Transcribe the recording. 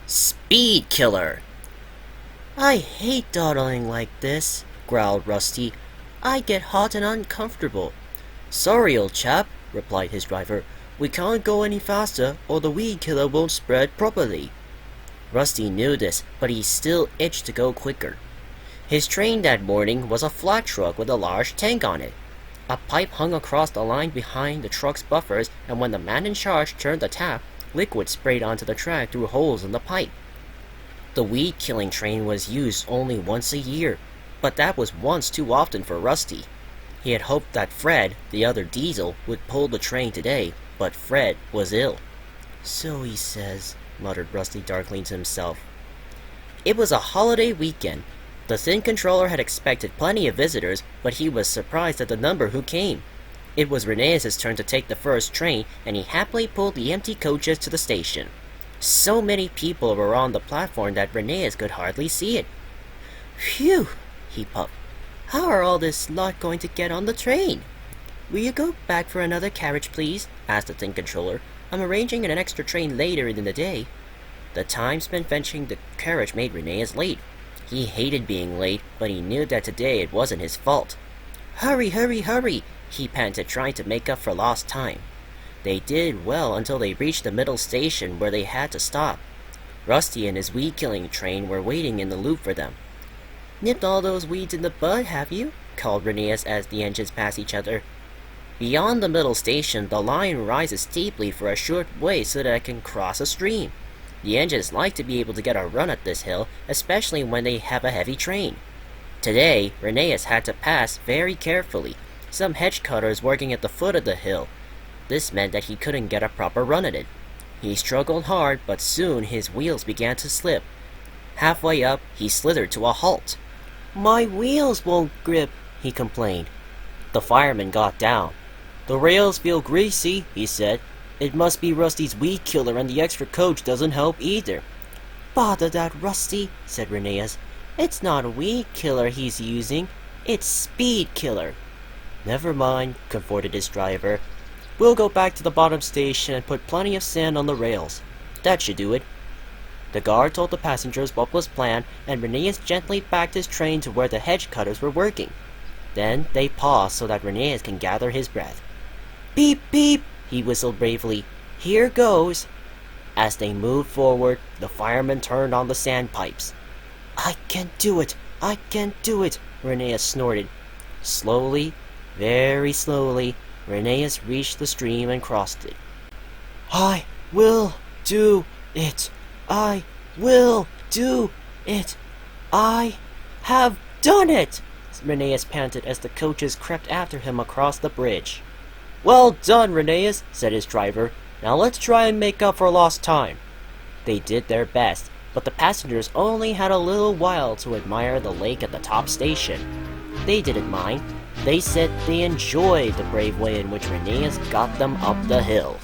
Speedkiller! I hate dawdling like this, growled Rusty. I get hot and uncomfortable. Sorry, old chap, replied his driver. We can't go any faster, or the weed killer won't spread properly. Rusty knew this, but he still itched to go quicker. His train that morning was a flat truck with a large tank on it. A pipe hung across the line behind the truck's buffers, and when the man in charge turned the tap, liquid sprayed onto the track through holes in the pipe. The weed-killing train was used only once a year, but that was once too often for Rusty. He had hoped that Fred, the other diesel, would pull the train today, but Fred was ill. So he says, muttered Rusty darkly to himself. It was a holiday weekend. The thin controller had expected plenty of visitors, but he was surprised at the number who came. It was Rheneas' turn to take the first train, and he happily pulled the empty coaches to the station. So many people were on the platform that Rheneas could hardly see it. Phew, he puffed. How are all this lot going to get on the train? Will you go back for another carriage, please? Asked the thin controller. I'm arranging an extra train later in the day. The time spent fetching the carriage made Rheneas late. He hated being late, but he knew that today it wasn't his fault. Hurry, hurry, hurry, he panted, trying to make up for lost time. They did well until they reached the middle station where they had to stop. Rusty and his weed-killing train were waiting in the loop for them. Nipped all those weeds in the bud, have you? Called Rheneas as the engines passed each other. Beyond the middle station, the line rises steeply for a short way so that it can cross a stream. The engines like to be able to get a run at this hill, especially when they have a heavy train. Today, Rheneas had to pass very carefully, some hedge cutters working at the foot of the hill. This meant that he couldn't get a proper run at it. He struggled hard, but soon his wheels began to slip. Halfway up, he slithered to a halt. My wheels won't grip, he complained. The fireman got down. The rails feel greasy, he said. It must be Rusty's weed killer, and the extra coach doesn't help either. Bother that Rusty, said Rheneas. It's not a weed killer he's using, it's speed killer. Never mind, comforted his driver. We'll go back to the bottom station and put plenty of sand on the rails. That should do it. The guard told the passengers what was planned, and Rheneas gently backed his train to where the hedge cutters were working. Then they paused so that Rheneas can gather his breath. Beep, beep, he whistled bravely. Here goes. As they moved forward, the fireman turned on the sandpipes. I can't do it, I can't do it, Rheneas snorted. Slowly, very slowly, Rheneas reached the stream and crossed it. I will do it. I will do it. I have done it, Rheneas panted as the coaches crept after him across the bridge. Well done, Rheneas, said his driver. Now let's try and make up for lost time. They did their best, but the passengers only had a little while to admire the lake at the top station. They didn't mind. They said they enjoyed the brave way in which Rheneas got them up the hill.